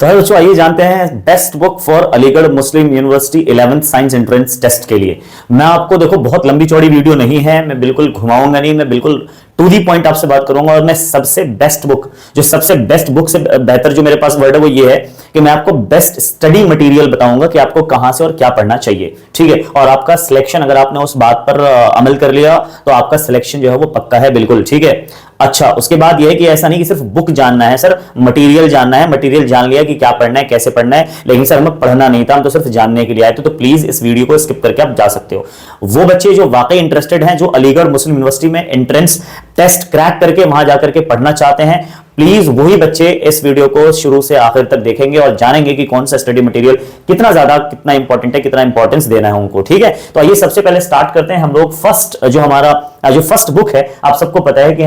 तो है बच्चों, आइए जानते हैं best book for Aligarh Muslim University 11th science entrance test के लिए। मैं आपको देखो बहुत लंबी चौड़ी वीडियो नहीं है, मैं बिल्कुल घुमाऊंगा नहीं, मैं बिल्कुल टू दी पॉइंट आपसे बात करूंगा। और मैं सबसे बेस्ट बुक, जो सबसे बेस्ट बुक से बेहतर जो मेरे पास वर्ड है वो ये है कि मैं आपको बेस्ट स्टडी मटेरियल बताऊंगा कि आपको कहां से और क्या पढ़ना चाहिए, ठीक है। और आपका सिलेक्शन, अगर आपने उस बात पर अमल कर लिया तो आपका सिलेक्शन जो है वो पक्का है, बिल्कुल, ठीक है। अच्छा, उसके बाद यह है कि ऐसा नहीं कि सिर्फ बुक जानना है सर, मटेरियल जानना है। मटेरियल जान लिया कि क्या पढ़ना है, कैसे पढ़ना है, लेकिन सर हमें पढ़ना नहीं था, हम तो सिर्फ जानने के लिए आए थे, तो प्लीज इस वीडियो को स्किप करके आप जा सकते हो। वो बच्चे जो वाकई इंटरेस्टेड हैं, जो अलीगढ़ मुस्लिम यूनिवर्सिटी में एंट्रेंस टेस्ट क्रैक करके वहां जाकर के पढ़ना चाहते हैं, प्लीज वही बच्चे इस वीडियो को शुरू से आखिर तक देखेंगे और जानेंगे कि कौन सा स्टडी मटेरियल कितना ज्यादा, कितना इंपॉर्टेंट है, कितना इंपॉर्टेंस देना है उनको, ठीक है। तो आइए सबसे पहले स्टार्ट करते हैं हम लोग। फर्स्ट जो हमारा जो फर्स्ट बुक है, आप सबको पता है कि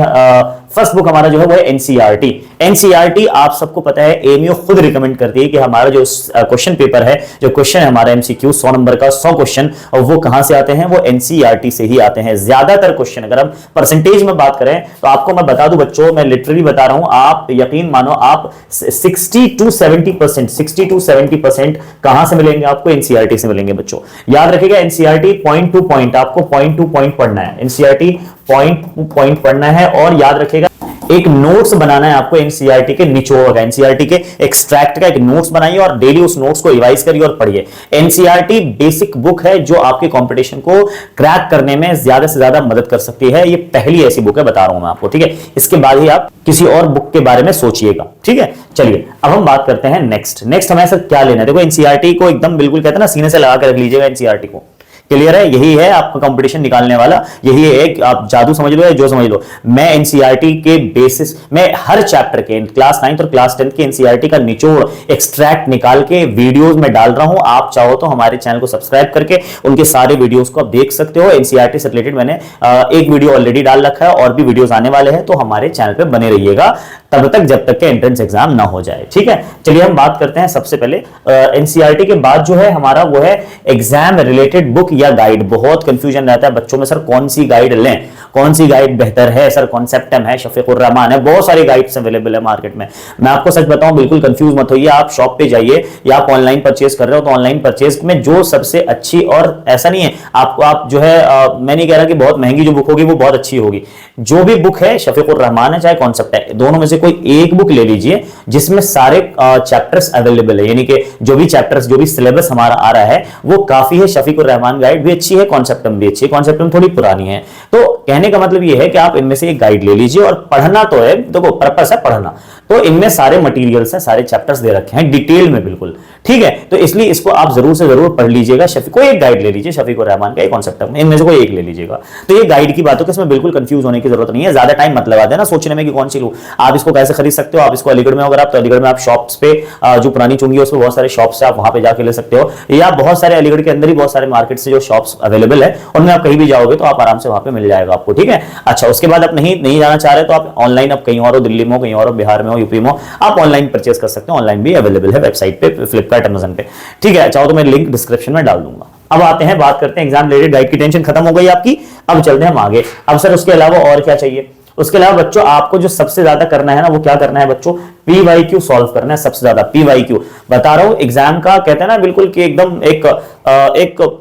फर्स्ट बुक हमारा जो है वो है एनसीईआरटी। एनसीईआरटी आप सबको पता है एएमयू खुद रिकमेंड करती है कि हमारा जो क्वेश्चन पेपर है, जो क्वेश्चन है हमारा एमसीक्यू 100 नंबर का 100 क्वेश्चन, और वो कहां से आते हैं, वो एनसीईआरटी से ही आते हैं। ज्यादातर क्वेश्चन अगर हम परसेंटेज में बात करें तो आपको मैं बता दूं बच्चों, मैं लिटरली बता रहा हूं, आप यकीन मानो आप 60 to 70% कहां से मिलेंगे, आपको एनसीईआरटी से मिलेंगे बच्चों। याद रखिएगा एनसीईआरटी पॉइंट टू पॉइंट, आपको पॉइंट टू पॉइंट पढ़ना है, एनसीईआरटी पॉइंट टू पॉइंट पढ़ना है। और याद रखिएगा एक नोट्स बनाना है आपको एनसीईआरटी के निचोड़ का, एनसीईआरटी के एक्सट्रैक्ट का एक नोट्स बनाइए और डेली उस नोट्स को रिवाइज करिए और पढ़िए। एनसीईआरटी बेसिक बुक है जो आपके कंपटीशन को क्रैक करने में ज्यादा से ज्यादा मदद कर सकती है। ये पहली ऐसी बुक है, बता रहा हूं मैं आपको, ठीक है। इसके बाद ही आप किसी और बुक के बारे में सोचिएगा, ठीक है। चलिए अब हम बात करते हैं नेक्स्ट हमें सर क्या लेना है। देखो एनसीईआरटी को एकदम बिल्कुल कहते हैं ना, सीने से लगा कर रख लीजिएगा एनसीईआरटी को। क्लियर है, यही है आपका कंपटीशन निकालने वाला, यही है एक, आप जादू समझ लो या जो समझ लो। मैं एनसीईआरटी के बेसिस में हर चैप्टर के क्लास 9th और क्लास 10th के एनसीईआरटी का निचोड़ एक्सट्रैक्ट निकाल के वीडियोस में डाल रहा हूं। आप चाहो तो हमारे चैनल को सब्सक्राइब करके उनके सारे वीडियोस को आप देख सकते हो। एनसीईआरटी से रिलेटेड मैंने एक वीडियो ऑलरेडी डाल रखा है और भी वीडियोस आने वाले हैं, तो हमारे चैनल पे बने रहिएगा तब तक जब तक के एंट्रेंस एग्जाम ना हो जाए, ठीक है। चलिए हम बात करते हैं सबसे पहले एनसीईआरटी के बाद जो है हमारा वो है एग्जाम रिलेटेड बुक या गाइड। बहुत कंफ्यूजन रहता है बच्चों में, सर कौन सी गाइड लें, कौन सी गाइड बेहतर है, सर कॉन्सेप्टम है, शफीकुर रहमान है, बहुत सारी गाइड्स अवेलेबल है मार्केट में। मैं आपको सच बताऊं, बिल्कुल कंफ्यूज मत होइए, आप शॉप पे जाइए या आप ऑनलाइन परचेज कर रहे हो तो ऑनलाइन परचेज में जो सबसे अच्छी, और ऐसा नहीं है आपको, आप जो है मैं नहीं कह रहा कि बहुत महंगी जो बुक होगी वो बहुत अच्छी होगी, जो भी बुक है शफीकुर रहमान है चाहे कॉन्सेप्ट है, दोनों में से कोई एक बुक ले लीजिए जिसमें सारे चैप्टर्स अवेलेबल है, यानी कि जो भी चैप्टर्स, जो भी सिलेबस हमारा आ रहा है वो काफी है। शफीकुर रहमान गाइड भी अच्छी है, कॉन्सेप्टम भी अच्छी है, कॉन्सेप्टम थोड़ी पुरानी है। तो कहने का मतलब ये है कि आप इनमें से एक गाइड ले लीजिए और पढ़ना तो है, देखो पर्पस है पढ़ना, तो इनमें सारे मटेरियल्स हैं, सारे चैप्टर्स दे रखे हैं डिटेल में, बिल्कुल, ठीक है। तो इसलिए इसको आप जरूर से जरूर पढ़ लीजिएगा। कोई एक गाइड ले लीजिए शफीकुर रहमान का, एक कॉन्सेप्ट में इनमें से कोई एक ले लीजिएगा। तो ये गाइड की बात है कि इसमें बिल्कुल कंफ्यूज होने की जरूरत नहीं है, ज्यादा टाइम मत लगा देना सोचने में कि कौन सी लूं। आप इसको कैसे खरीद सकते हो, आप इसको अलीगढ़ में, अगर आप तो अलीगढ़ में आप शॉप्स पे जो पुरानी चुंगी है उसमें बहुत सारे शॉप्स है, आप वहां पे जाके ले सकते हो, या बहुत सारे अलीगढ़ के अंदर ही बहुत सारे मार्केट से जो शॉप्स अवेलेबल है उनमें आप कहीं भी जाओगे तो आप आराम से वहां पे मिल जाएगा आपको, ठीक है। अच्छा, उसके बाद आप नहीं जाना चाह रहे तो आप ऑनलाइन, आप कहीं और हो, दिल्ली में हो, कहीं और हो, बिहार में हो, यूपी में हो, आप ऑनलाइन परचेज कर सकते हो। ऑनलाइन भी अवेलेबल है वेबसाइट पे, फ्लिपकार्ट, अमेज़न पे, ठीक है। चाहो तो मैं लिंक डिस्क्रिप्शन में डाल दूंगा। अब आते हैं, बात करते हैं एग्जाम रिलेटेड गाइड की, टेंशन खत्म हो गई आपकी। अब चलते हैं हम आगे। अब सर उसके अलावा और क्या चाहिए? उसके अलावा बच्चों आपको जो सबसे ज्यादा करना है ना, वो क्या करना है बच्चों? पीवाईक्यू सॉल्व करना है सबसे ज्यादा। पीवाईक्यू बता रहा हूं, एग्जाम का कहते हैं ना बिल्कुल कि एकदम एक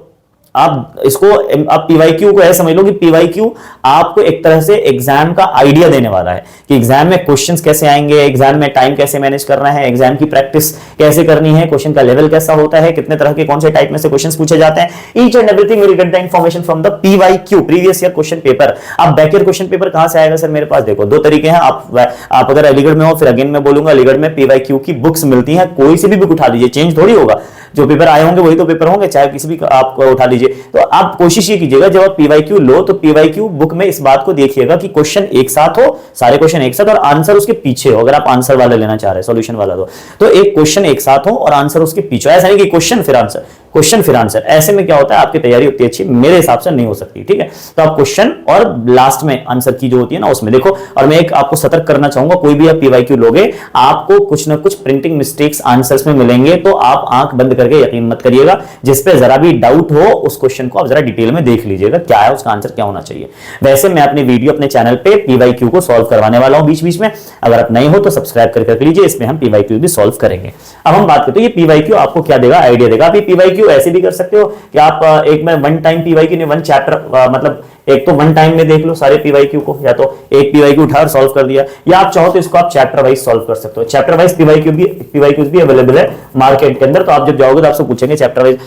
आप इसको, आप पीवाईक्यू को ऐसे समझ लो कि पीवाईक्यू आपको एक तरह से एग्जाम का आइडिया देने वाला है कि एग्जाम में क्वेश्चंस कैसे आएंगे, एग्जाम में टाइम कैसे मैनेज करना है, एग्जाम की प्रैक्टिस कैसे करनी है, क्वेश्चन का लेवल कैसा होता है, कितने तरह के कौन से टाइप में से क्वेश्चंस पूछे जाते हैं, each and everything will get the information from the PYQ, previous year question paper. अब बैक ईयर क्वेश्चन पेपर कहां से आएगा सर? मेरे पास देखो दो तरीके हैं। आप अगर अलीगढ़ में हो, फिर अगेन मैं बोलूंगा अलीगढ़ में पीवाईक्यू की बुक्स मिलती हैं, कोई सी भी बुक उठा लीजिए, चेंज थोड़ी होगा, जो पेपर आए होंगे वही तो पेपर होंगे, चाहे किसी भी आप उठा लीजिए। तो आप कोशिश ये कीजिएगा जब आप पीवाईक्यू लो तो पीवाईक्यू बुक में इस बात को देखिएगा कि क्वेश्चन एक साथ हो, सारे क्वेश्चन एक साथ, और आंसर उसके पीछे हो। अगर आप आंसर वाला लेना चाह रहे हैं, सॉल्यूशन वाला तो एक क्वेश्चन एक साथ हो और आंसर उसके पीछे, ऐसा नहीं कि क्वेश्चन फिर आंसर, क्वेश्चन फिर आंसर, ऐसे में क्या होता है आपकी तैयारी उतनी अच्छी मेरे हिसाब से नहीं हो सकती। ठीक है, तो आप क्वेश्चन और लास्ट में आंसर की जो होती है ना उसमें देखो। और मैं एक आपको सतर्क करना चाहूंगा, कोई भी आप पीवाईक्यू लोगे आपको कुछ ना कुछ प्रिंटिंग मिस्टेक्स आंसर्स में मिलेंगे, तो आप आंख बंद करके यकीन मत करिएगा। जिस पे जरा भी डाउट हो उस क्वेश्चन को आप जरा डिटेल में देख लीजिएगा क्या है उसका आंसर क्या होना चाहिए। वैसे मैं अपनी वीडियो अपने चैनल पे पीवाईक्यू को सॉल्व करवाने वाला हूं बीच बीच में, अगर आप नहीं हो तो सब्सक्राइब करके रख लीजिए, इसमें हम पीवाईक्यू भी सॉल्व करेंगे। अब हम बात करते हैं ये पीवाईक्यू आपको क्या देगा, आइडिया देगा। आप ये पीवाईक्यू ऐसे भी कर सकते हो कि आप एक में वन टाइम पीवाईक्यू ने वन चैप्टर मतलब एक तो वन टाइम में देख लो सारे पीवाईक्यू को, या तो एक पीवाईक्यू उठा और सॉल्व कर दिया, या आप चाहो तो इसको आप चैप्टर वाइज सॉल्व कर सकते हो। चैप्टर वाइज पीवाईक्यू भी अवेलेबल है मार्केट के अंदर, तो आप जब जाओगे तो आपसे पूछेंगे चैप्टर वाइज।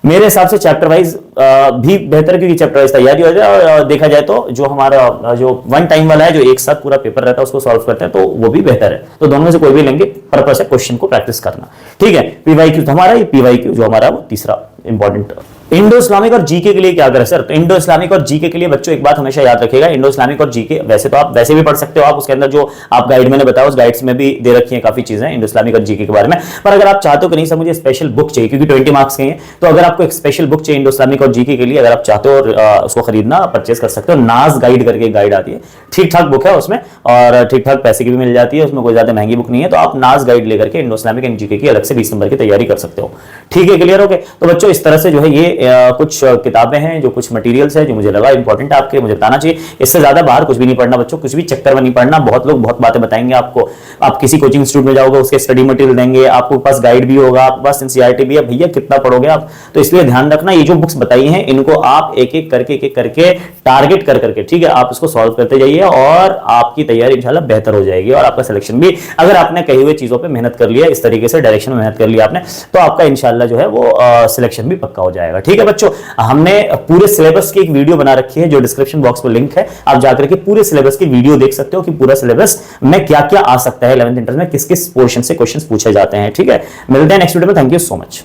मेरे हिसाब से चैप्टर वाइज भी बेहतर, क्योंकि चैप्टर वाइज तैयारी हो जाए और देखा जाए तो जो हमारा जो वन टाइम वाला है जो एक साथ पूरा पेपर रहता है उसको सॉल्व करते हैं तो वो भी बेहतर है। तो दोनों में से कोई भी लेंगे, पर्पस है क्वेश्चन को प्रैक्टिस करना। ठीक है, पीवाईक्यू तो हमारा ये पीवाईक्यू जो हमारा वो तीसरा इंपॉर्टेंट। इंडो इस्लामिक और जीके के लिए क्या करें सर, तो इंडो इस्लामिक और जीके के लिए बच्चों एक बात हमेशा याद रखिएगा, इंडो इस्लामिक और जीके वैसे तो आप वैसे भी पढ़ सकते हो, आप उसके अंदर जो आप गाइड मैंने बताया उस गाइड्स में भी दे रखी है काफी चीजें इंडो इस्लामिक और जीके के बारे में। पर अगर आप चाहते हो कि नहीं सर मुझे स्पेशल बुक चाहिए क्योंकि 20 मार्क्स के हैं, तो अगर आपको एक स्पेशल बुक चाहिए इंडो इस्लामिक और जीके के लिए, अगर आप चाहते हो उसको खरीदना परचेस कर सकते हो। नाज गाइड करके गाइड आती है, ठीक ठाक बुक है उसमें और ठीक ठाक पैसे की भी मिल जाती है, उसमें कोई ज्यादा महंगी बुक नहीं है। तो आप नाज गाइड लेकर के इंडो इस्लामिक एंड जीके की अलग से 20 नंबर की तैयारी कर सकते हो। ठीक है, क्लियर हो गए। तो बच्चों इस तरह से जो है ये कुछ किताबें हैं, जो कुछ मटेरियल्स है जो मुझे लगा इंपॉर्टेंट आपके मुझे बताना चाहिए। इससे ज्यादा बाहर कुछ भी नहीं पढ़ना बच्चों, कुछ भी चक्कर में नहीं पढ़ना। बहुत लोग बहुत बातें बताएंगे आपको, आप किसी कोचिंग इंस्टीट्यूट में जाओगे उसके स्टडी मटेरियल देंगे, आपके पास गाइड भी होगा, आपके पास एनसीईआरटी भी है, भैया कितना पढ़ोगे आप। तो इसलिए ध्यान रखना ये जो बुक्स बताई हैं इनको आप एक एक करके टारगेट कर करके, ठीक है, आप इसको सॉल्व करते जाइए और आपकी तैयारी इंशाल्लाह बेहतर हो जाएगी। और आपका सिलेक्शन भी, अगर आपने कही हुई चीजों पे मेहनत कर लिया, इस तरीके से डायरेक्शन में मेहनत कर लिया आपने, तो आपका इंशाल्लाह जो है वो सिलेक्शन भी पक्का हो जाएगा। ठीक है बच्चों, हमने पूरे सिलेबस की एक वीडियो बना रखी है जो डिस्क्रिप्शन बॉक्स में लिंक है, आप जाकर के पूरे सिलेबस की वीडियो देख सकते हो कि पूरा सिलेबस में क्या क्या आ सकता है, 11th इंटर में किस किस पोर्शन से क्वेश्चंस पूछे जाते हैं। ठीक है, मिलते हैं नेक्स्ट वीडियो में। Thank you so much.